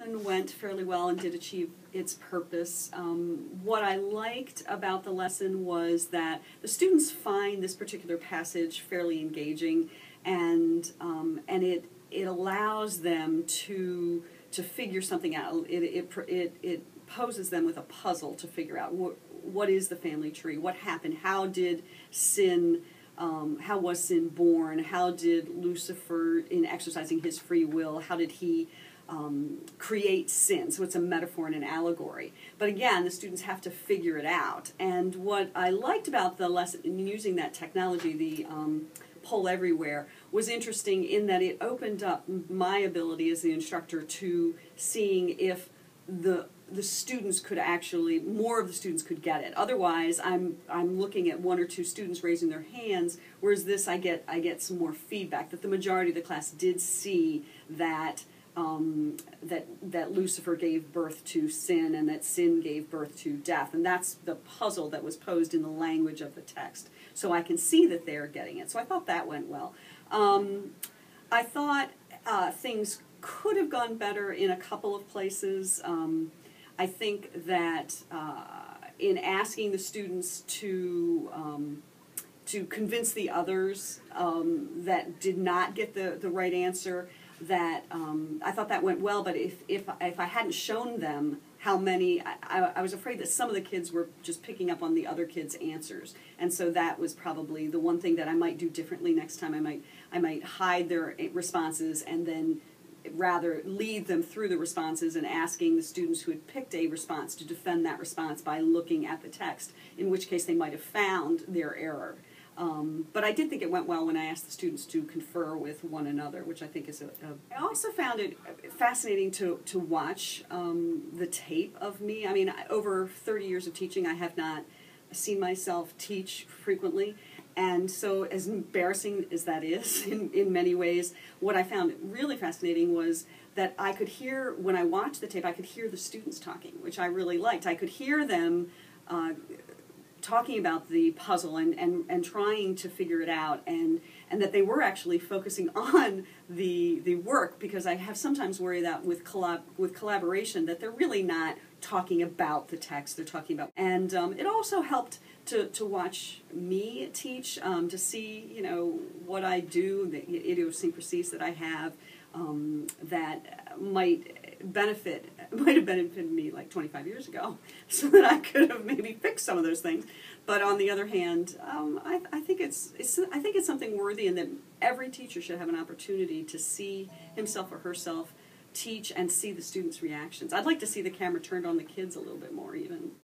lesson went fairly well and did achieve its purpose. What I liked about the lesson was that the students find this particular passage fairly engaging, and it allows them to figure something out. It poses them with a puzzle to figure out what is the family tree, what happened, how did sin. How was sin born? How did Lucifer, in exercising his free will, how did he create sin? So it's a metaphor and an allegory. But again, the students have to figure it out. And what I liked about the lesson, in using that technology, the poll everywhere, was interesting in that it opened up my ability as the instructor to seeing if the students could actually, more of the students could get it. Otherwise, I'm looking at one or two students raising their hands, whereas this I get some more feedback that the majority of the class did see that that Lucifer gave birth to sin and that sin gave birth to death, and that's the puzzle that was posed in the language of the text. So I can see that they're getting it. So I thought that went well. I thought things could have gone better in a couple of places. I think that in asking the students to convince the others that did not get the right answer, that I thought that went well. But if I hadn't shown them how many, I was afraid that some of the kids were just picking up on the other kids' answers, and so that was probably the one thing that I might do differently next time. I might hide their responses and then rather lead them through the responses and asking the students who had picked a response to defend that response by looking at the text, in which case they might have found their error. But I did think it went well when I asked the students to confer with one another, which I think is I also found it fascinating to watch the tape of me. I mean, over 30 years of teaching, I have not seen myself teach frequently. And so, as embarrassing as that is in many ways, what I found really fascinating was that I could hear, when I watched the tape, I could hear the students talking, which I really liked. I could hear them talking about the puzzle and trying to figure it out, and that they were actually focusing on the work, because I have sometimes worried that with collaboration that they're really not talking about the text, they're talking about, and it also helped to watch me teach, to see, you know, what I do, the idiosyncrasies that I have, that might have benefited me like 25 years ago, so that I could have maybe fixed some of those things. But on the other hand, I think it's something worthy, and that every teacher should have an opportunity to see himself or herself teach and see the students' reactions. I'd like to see the camera turned on the kids a little bit more even.